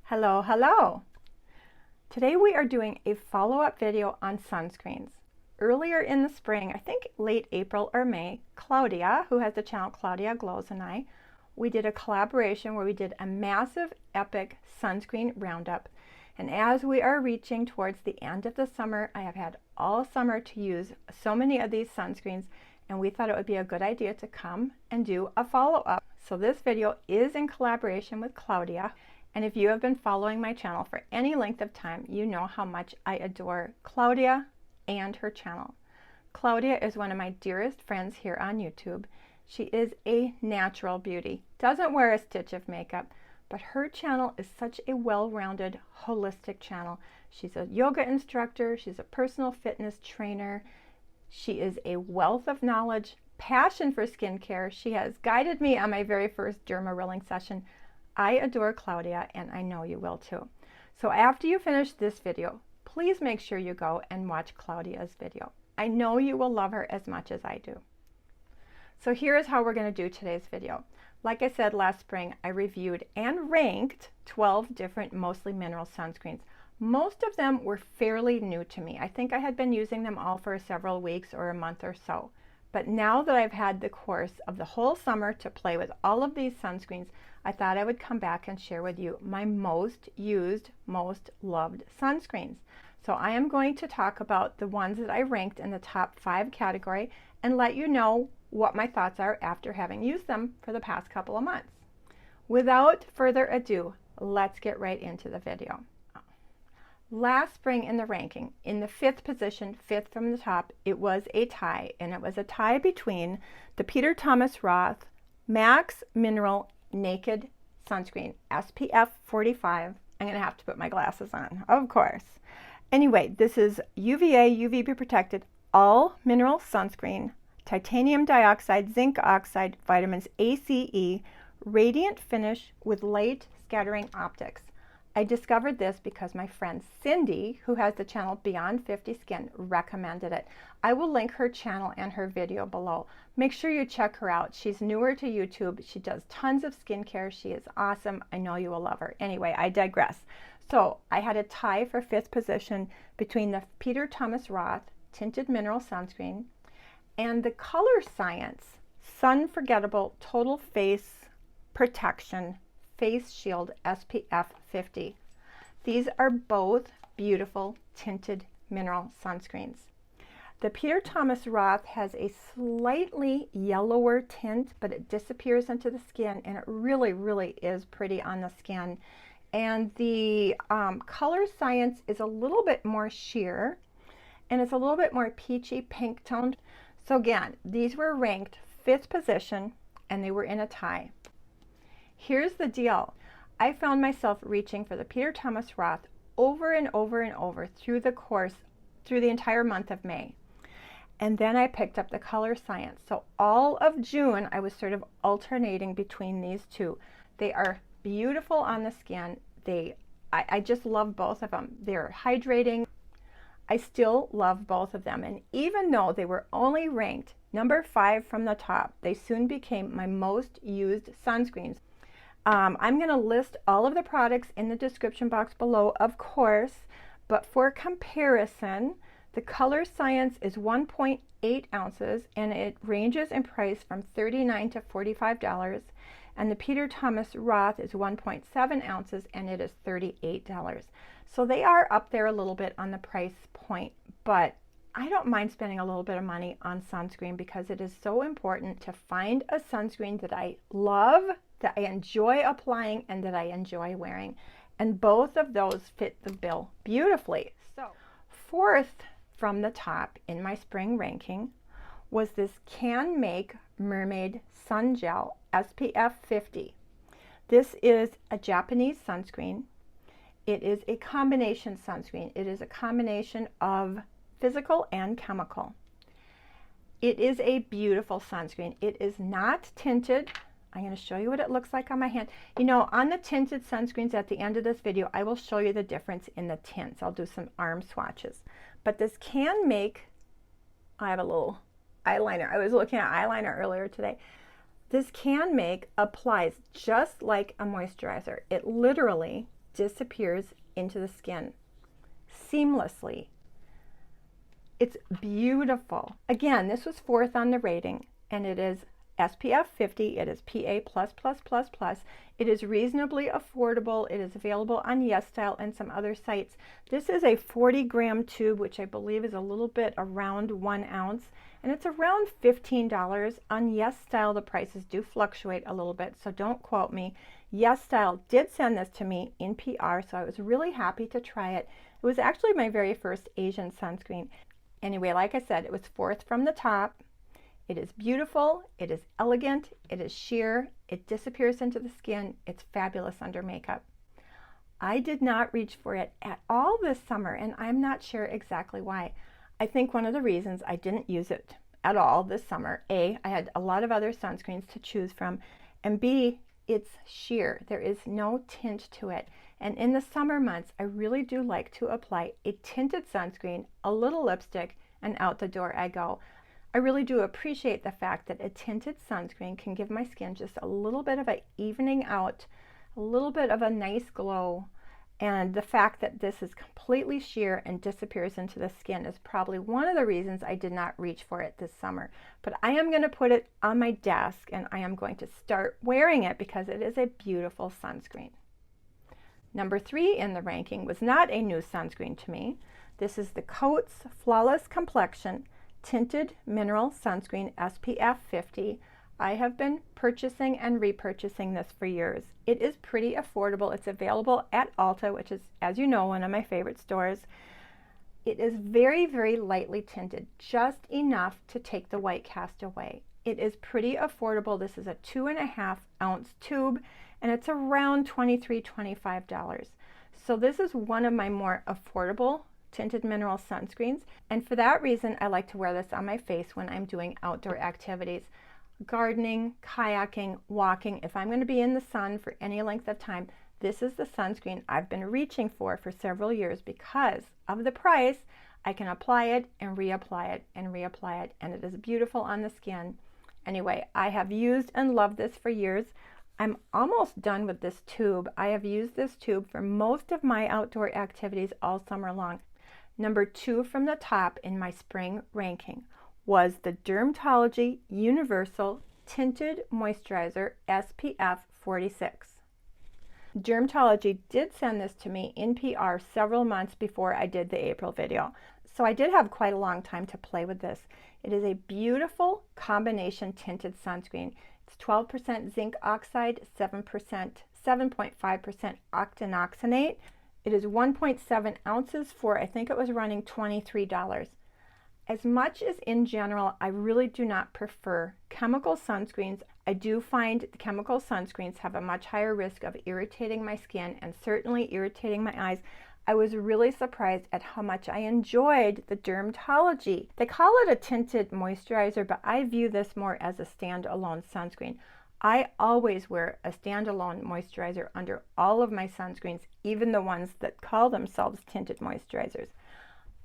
Hello, hello. Today we are doing a follow-up video on sunscreens. Earlier in the spring, I think late April or May, Claudia, who has the channel Claudia Glows, and we did a collaboration where we did a massive epic sunscreen roundup. And as we are reaching towards the end of the summer, I have had all summer to use so many of these sunscreens, and we thought it would be a good idea to come and do a follow-up. So this video is in collaboration with Claudia. And if you have been following my channel for any length of time, you know how much I adore Claudia and her channel. Claudia is one of my dearest friends here on YouTube. She is a natural beauty, doesn't wear a stitch of makeup, but her channel is such a well-rounded, holistic channel. She's a yoga instructor, she's a personal fitness trainer, she is a wealth of knowledge, passion for skincare. She has guided me on my very first derma rilling session. I adore Claudia, and I know you will too. So after you finish this video, please make sure you go and watch Claudia's video. I know you will love her as much as I do. So here is how we're going to do today's video. Like I said last spring, I reviewed and ranked 12 different mostly mineral sunscreens. Most of them were fairly new to me. I think I had been using them all for several weeks or a month or so. But now that I've had the course of the whole summer to play with all of these sunscreens, I thought I would come back and share with you my most used, most loved sunscreens. So I am going to talk about the ones that I ranked in the top 5 category and let you know what my thoughts are after having used them for the past couple of months. Without further ado, let's get right into the video. Last spring in the ranking, in the 5th position, 5th from the top, it was a tie, and it was a tie between the Peter Thomas Roth Max Mineral Naked Sunscreen, SPF 45. I'm going to have to put my glasses on, of course. Anyway, this is UVA, UVB protected, all mineral sunscreen, titanium dioxide, zinc oxide, vitamins A, C, E, radiant finish with light scattering optics. I discovered this because my friend Cindy, who has the channel Beyond 50 Skin, recommended it. I will link her channel and her video below. Make sure you check her out. She's newer to YouTube. She does tons of skincare. She is awesome. I know you will love her. Anyway, I digress. So I had a tie for 5th position between the Peter Thomas Roth Tinted Mineral Sunscreen and the Color Science Sun Forgettable Total Face Protection Face Shield SPF 50. These are both beautiful tinted mineral sunscreens. The Peter Thomas Roth has a slightly yellower tint, but it disappears into the skin, and it really, really is pretty on the skin. And the Color Science is a little bit more sheer, and it's a little bit more peachy pink toned. So again, these were ranked 5th position, and they were in a tie. Here's the deal. I found myself reaching for the Peter Thomas Roth over and over and over through the entire month of May. And then I picked up the Color Science. So all of June, I was sort of alternating between these two. They are beautiful on the skin. I just love both of them. They're hydrating. I still love both of them. And even though they were only ranked number 5 from the top, they soon became my most used sunscreens. I'm going to list all of the products in the description box below, of course, but for comparison, the Color Science is 1.8 ounces, and it ranges in price from $39 to $45, and the Peter Thomas Roth is 1.7 ounces, and it is $38. So they are up there a little bit on the price point, but I don't mind spending a little bit of money on sunscreen because it is so important to find a sunscreen that I love, that I enjoy applying, and that I enjoy wearing. And both of those fit the bill beautifully. So 4th from the top in my spring ranking was this Can Make Mermaid Sun Gel SPF 50. This is a Japanese sunscreen. It is a combination sunscreen. It is a combination of physical and chemical. It is a beautiful sunscreen. It is not tinted. I'm going to show you what it looks like on my hand. You know, on the tinted sunscreens at the end of this video, I will show you the difference in the tints. I'll do some arm swatches. But this Can Make, I have a little eyeliner. I was looking at eyeliner earlier today. This Can Make applies just like a moisturizer. It literally disappears into the skin seamlessly. It's beautiful. Again, this was 4th on the rating, and it is SPF 50. It is PA+++++. It is reasonably affordable. It is available on YesStyle and some other sites. This is a 40-gram tube, which I believe is a little bit around 1 ounce, and it's around $15. On YesStyle, the prices do fluctuate a little bit, so don't quote me. YesStyle did send this to me in PR, so I was really happy to try it. It was actually my very first Asian sunscreen. Anyway, like I said, it was 4th from the top. It is beautiful, it is elegant, it is sheer, it disappears into the skin, it's fabulous under makeup. I did not reach for it at all this summer, and I'm not sure exactly why. I think one of the reasons I didn't use it at all this summer, A, I had a lot of other sunscreens to choose from, and B, it's sheer. There is no tint to it. And in the summer months, I really do like to apply a tinted sunscreen, a little lipstick, and out the door I go. I really do appreciate the fact that a tinted sunscreen can give my skin just a little bit of a evening out, a little bit of a nice glow, and the fact that this is completely sheer and disappears into the skin is probably one of the reasons I did not reach for it this summer. But I am going to put it on my desk, and I am going to start wearing it because it is a beautiful sunscreen. Number 3 in the ranking was not a new sunscreen to me. This is the Coats Flawless Complexion Tinted Mineral Sunscreen SPF 50. I have been purchasing and repurchasing this for years. It is pretty affordable. It's available at Ulta, which is, as you know, one of my favorite stores. It is very, very lightly tinted, just enough to take the white cast away. It is pretty affordable. This is a 2.5 ounce tube, and it's around $23–25. So this is one of my more affordable tinted mineral sunscreens, and for that reason I like to wear this on my face when I'm doing outdoor activities, gardening, kayaking, walking. If I'm going to be in the sun for any length of time, this is the sunscreen I've been reaching for several years. Because of the price, I can apply it and reapply it and reapply it, and it is beautiful on the skin. Anyway, I have used and loved this for years. I'm almost done with this tube. I have used this tube for most of my outdoor activities all summer long. Number 2 from the top in my spring ranking was the DRMTLGY Universal Tinted Moisturizer SPF 46. DRMTLGY did send this to me in PR several months before I did the April video, so I did have quite a long time to play with this. It is a beautiful combination tinted sunscreen. It's 12% zinc oxide, 7.5% octinoxonate. It is 1.7 ounces for, I think it was running $23. As much as in general, I really do not prefer chemical sunscreens. I do find the chemical sunscreens have a much higher risk of irritating my skin and certainly irritating my eyes. I was really surprised at how much I enjoyed the DRMTLGY. They call it a tinted moisturizer, but I view this more as a standalone sunscreen. I always wear a standalone moisturizer under all of my sunscreens, even the ones that call themselves tinted moisturizers.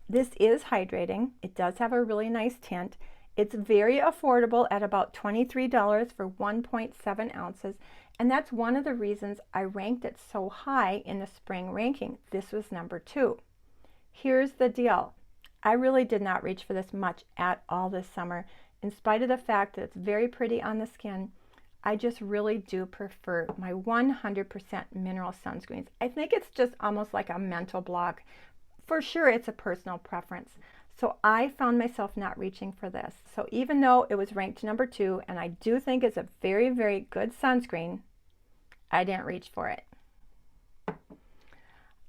This is hydrating. It does have a really nice tint. It's very affordable at about $23 for 1.7 ounces. And that's one of the reasons I ranked it so high in the spring ranking. This was number 2. Here's the deal. I really did not reach for this much at all this summer. In spite of the fact that it's very pretty on the skin, I just really do prefer my 100% mineral sunscreens. I think it's just almost like a mental block. For sure, it's a personal preference. So I found myself not reaching for this. So even though it was ranked number 2, and I do think it's a very, very good sunscreen, I didn't reach for it.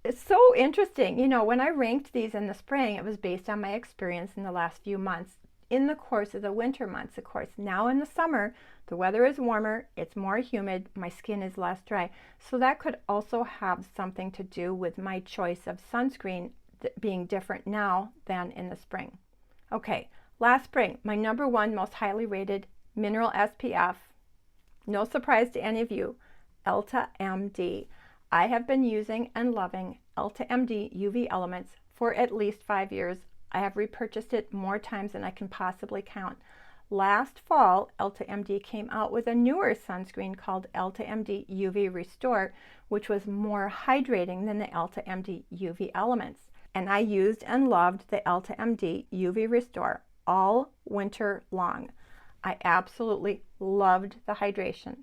It's so interesting. You know, when I ranked these in the spring, it was based on my experience in the last few months in the course of the winter months. Of course, now in the summer, the weather is warmer, it's more humid, my skin is less dry. So that could also have something to do with my choice of sunscreen being different now than in the spring. Okay, last spring, my number 1 most highly rated mineral SPF, no surprise to any of you, EltaMD. I have been using and loving EltaMD UV Elements for at least 5 years. I have repurchased it more times than I can possibly count. Last fall, EltaMD came out with a newer sunscreen called EltaMD UV Restore, which was more hydrating than the EltaMD UV Elements. And I used and loved the EltaMD UV Restore all winter long. I absolutely loved the hydration.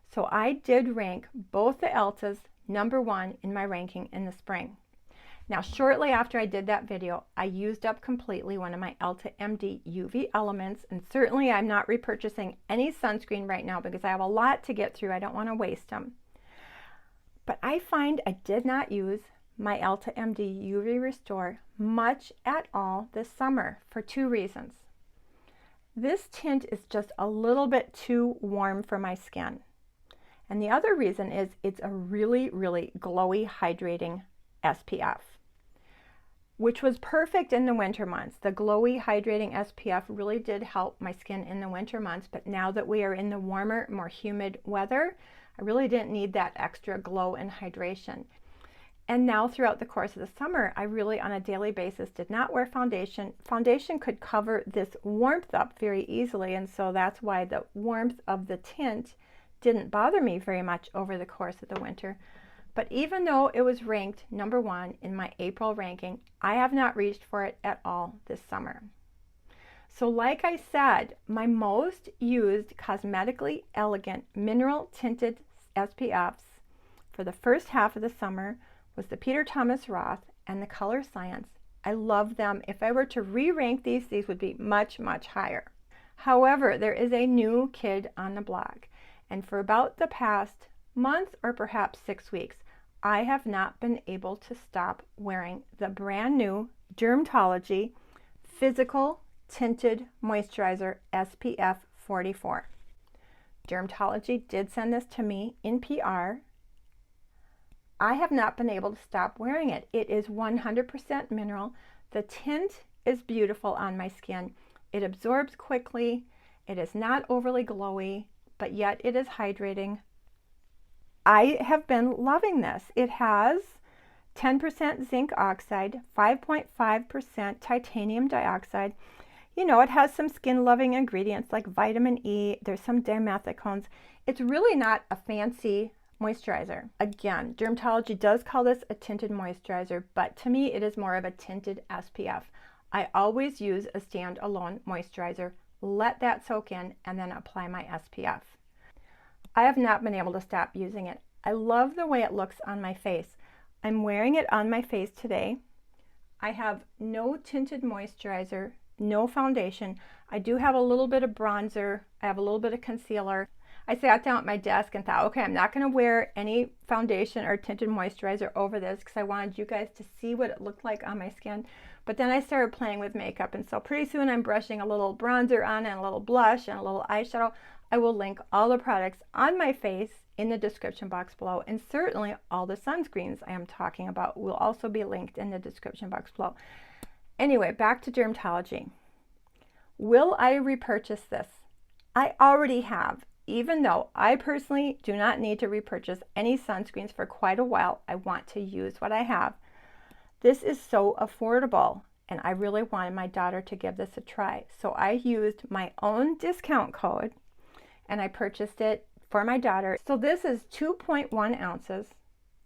So I did rank both the Eltas #1 in my ranking in the spring. Now, shortly after I did that video, I used up completely one of my EltaMD UV Elements, and certainly I'm not repurchasing any sunscreen right now because I have a lot to get through. I don't want to waste them. But I find I did not use my EltaMD UV Restore much at all this summer for 2 reasons. This tint is just a little bit too warm for my skin. And the other reason is it's a really, really glowy, hydrating SPF, which was perfect in the winter months. The glowy, hydrating SPF really did help my skin in the winter months, but now that we are in the warmer, more humid weather, I really didn't need that extra glow and hydration. And now throughout the course of the summer, I really on a daily basis did not wear foundation. Foundation could cover this warmth up very easily, and so that's why the warmth of the tint didn't bother me very much over the course of the winter. But even though it was ranked #1 in my April ranking, I have not reached for it at all this summer. So like I said, my most used cosmetically elegant mineral tinted SPFs for the first half of the summer was the Peter Thomas Roth and the Color Science. I love them. If I were to re-rank these would be much, much higher. However, there is a new kid on the block, and for about the past month or perhaps 6 weeks, I have not been able to stop wearing the brand new DRMTLGY Physical Tinted Moisturizer SPF 44. DRMTLGY did send this to me in PR. I have not been able to stop wearing it. It is 100% mineral. The tint is beautiful on my skin. It absorbs quickly. It is not overly glowy, but yet it is hydrating. I have been loving this. It has 10% zinc oxide, 5.5% titanium dioxide. You know, it has some skin-loving ingredients like vitamin E. There's some dimethicones. It's really not a fancy moisturizer. Again, DRMTLGY does call this a tinted moisturizer, but to me it is more of a tinted SPF. I always use a standalone moisturizer, let that soak in, and then apply my SPF. I have not been able to stop using it. I love the way it looks on my face. I'm wearing it on my face today. I have no tinted moisturizer, no foundation. I do have a little bit of bronzer. I have a little bit of concealer. I sat down at my desk and thought, okay, I'm not going to wear any foundation or tinted moisturizer over this because I wanted you guys to see what it looked like on my skin. But then I started playing with makeup, and so pretty soon I'm brushing a little bronzer on and a little blush and a little eyeshadow. I will link all the products on my face in the description box below, and certainly all the sunscreens I am talking about will also be linked in the description box below. Anyway, back to DRMTLGY. Will I repurchase this? I already have. Even though I personally do not need to repurchase any sunscreens for quite a while, I want to use what I have. This is so affordable, and I really wanted my daughter to give this a try. So I used my own discount code, and I purchased it for my daughter. So this is 2.1 ounces.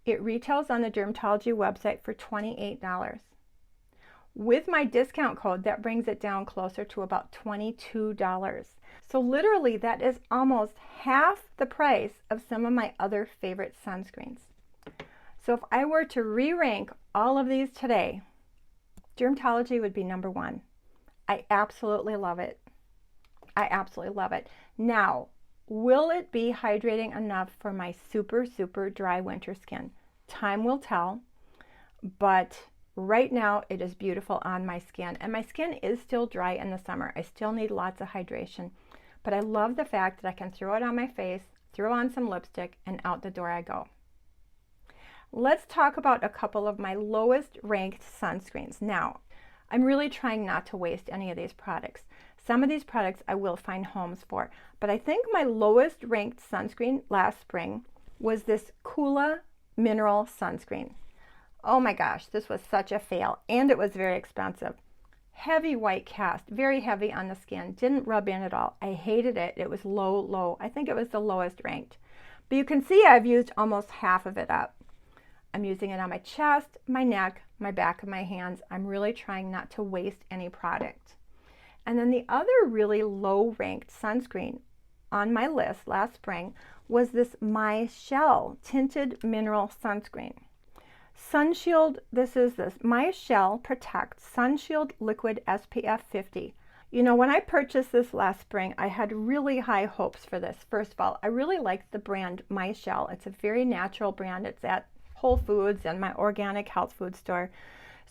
It retails on the DRMTLGY website for $28. With my discount code, that brings it down closer to about $22. So literally that is almost half the price of some of my other favorite sunscreens. So if I were to re-rank all of these today, DRMTLGY would be #1. I absolutely love it. I absolutely love it. Now, will it be hydrating enough for my super, super dry winter skin? Time will tell, but right now it is beautiful on my skin, and my skin is still dry in the summer. I still need lots of hydration, but I love the fact that I can throw it on my face, throw on some lipstick, and out the door I go. Let's talk about a couple of my lowest ranked sunscreens. Now, I'm really trying not to waste any of these products. Some of these products I will find homes for, but I think my lowest ranked sunscreen last spring was this Coola Mineral Sunscreen. Oh my gosh, this was such a fail, and it was very expensive. Heavy white cast, very heavy on the skin, didn't rub in at all. I hated it. It was low. I think it was the lowest ranked. But you can see I've used almost half of it up. I'm using it on my chest, my neck, my back of my hands. I'm really trying not to waste any product. And then the other really low ranked sunscreen on my list last spring was this Michelle Tinted Mineral Sunscreen. Sunshield, this Michelle Protect Sunshield Liquid SPF 50. You know, when I purchased this last spring, I had really high hopes for this. First of all, I really liked the brand Michelle. It's a very natural brand. It's at Whole Foods and my organic health food store.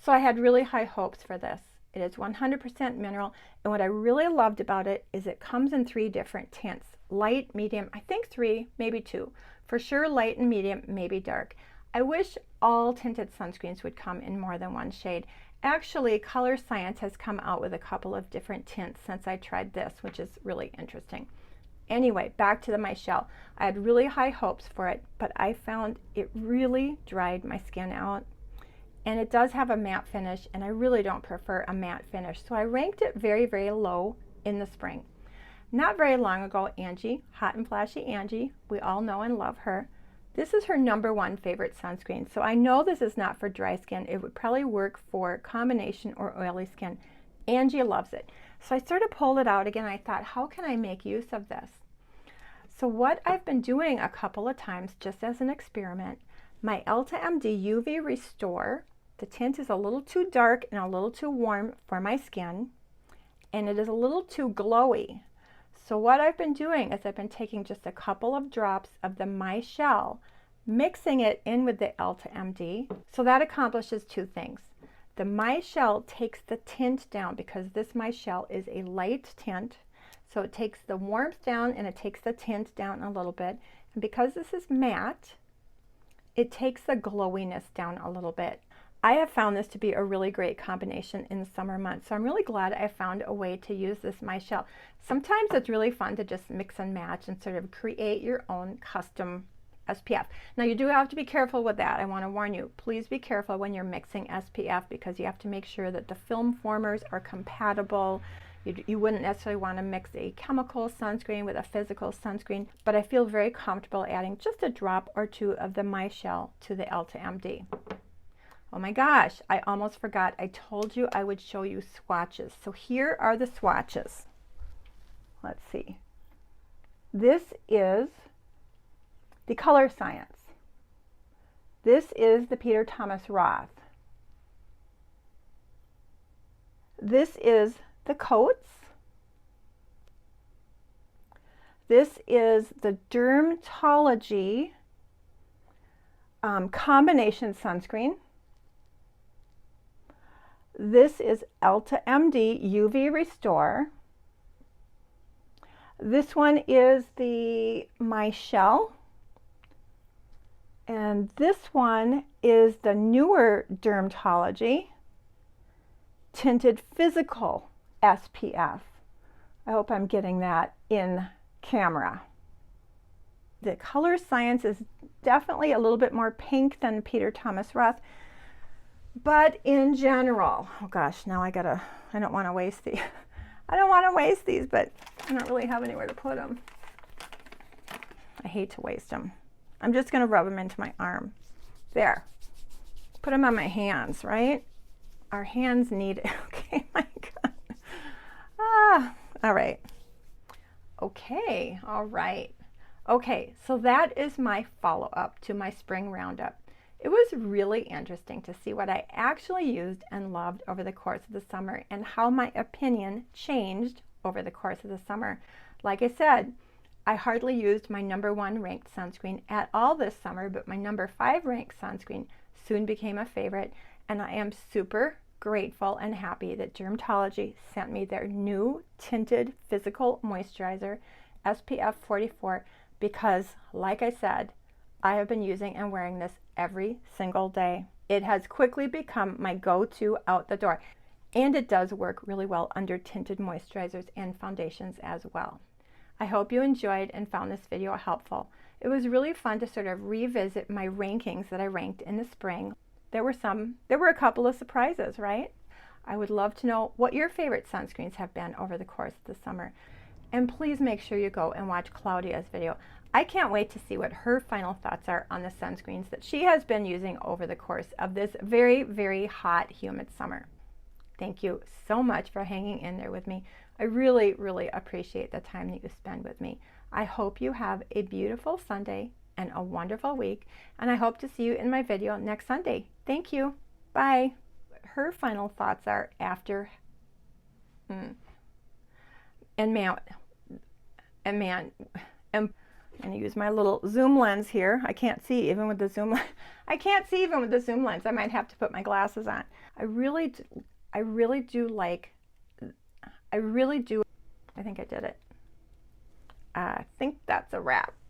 So I had really high hopes for this. It is 100% mineral, and what I really loved about it is it comes in 3 different tints. Light, medium, I think 3, maybe 2. For sure light and medium, maybe dark. I wish all tinted sunscreens would come in more than 1 shade. Actually, Color Science has come out with a couple of different tints since I tried this, which is really interesting. Anyway, back to the Michelle. I had really high hopes for it, but I found it really dried my skin out. And it does have a matte finish, and I really don't prefer a matte finish. So I ranked it very, very low in the spring. Not very long ago, Angie, Hot and Flashy Angie, we all know and love her. This is her #1 favorite sunscreen. So I know this is not for dry skin. It would probably work for combination or oily skin. Angie loves it. So I sort of pulled it out again. I thought, how can I make use of this? So what I've been doing a couple of times, just as an experiment, my EltaMD UV Restore, the tint is a little too dark and a little too warm for my skin, and it is a little too glowy. So what I've been doing is I've been taking just a couple of drops of the Michelle, mixing it in with the EltaMD. So that accomplishes 2 things. The Michelle takes the tint down because this Michelle is a light tint. So it takes the warmth down and it takes the tint down a little bit. And because this is matte, it takes the glowiness down a little bit. I have found this to be a really great combination in the summer months. So I'm really glad I found a way to use this Michelle. Sometimes it's really fun to just mix and match and sort of create your own custom SPF. Now you do have to be careful with that. I want to warn you, please be careful when you're mixing SPF because you have to make sure that the film formers are compatible. You wouldn't necessarily want to mix a chemical sunscreen with a physical sunscreen, but I feel very comfortable adding just a drop or 2 of the Michelle to the EltaMD. Oh my gosh, I almost forgot. I told you I would show you swatches. So here are the swatches. Let's see. This is the Color Science. This is the Peter Thomas Roth. This is the Coats. This is the DRMTLGY combination sunscreen. This is EltaMD UV Restore. This one is the Michelle. And this one is the newer DRMTLGY Tinted Physical SPF. I hope I'm getting that in camera. The Color Science is definitely a little bit more pink than Peter Thomas Roth. But in general, oh gosh, now I don't want to waste these. I don't want to waste these, but I don't really have anywhere to put them. I hate to waste them. I'm just going to rub them into my arm. There. Put them on my hands, right? Our hands need it. Okay, my God. All right. Okay, all right. Okay, so that is my follow-up to my spring roundup. It was really interesting to see what I actually used and loved over the course of the summer and how my opinion changed over the course of the summer. Like I said, I hardly used my #1 ranked sunscreen at all this summer, but my #5 ranked sunscreen soon became a favorite, and I am super grateful and happy that DRMTLGY sent me their new tinted physical moisturizer, SPF 44, because like I said, I have been using and wearing this every single day. It has quickly become my go-to out the door, and it does work really well under tinted moisturizers and foundations as well. I hope you enjoyed and found this video helpful. It was really fun to sort of revisit my rankings that I ranked in the spring. There were a couple of surprises, right? I would love to know what your favorite sunscreens have been over the course of the summer. And please make sure you go and watch Claudia's video. I can't wait to see what her final thoughts are on the sunscreens that she has been using over the course of this very, very hot, humid summer. Thank you so much for hanging in there with me. I really, really appreciate the time that you spend with me. I hope you have a beautiful Sunday and a wonderful week, and I hope to see you in my video next Sunday. Thank you. Bye. Her final thoughts are after, and man, I'm going to use my little zoom lens here. I can't see even with the zoom lens. I can't see even with the zoom lens. I might have to put my glasses on. I really do like, I think I did it. I think that's a wrap.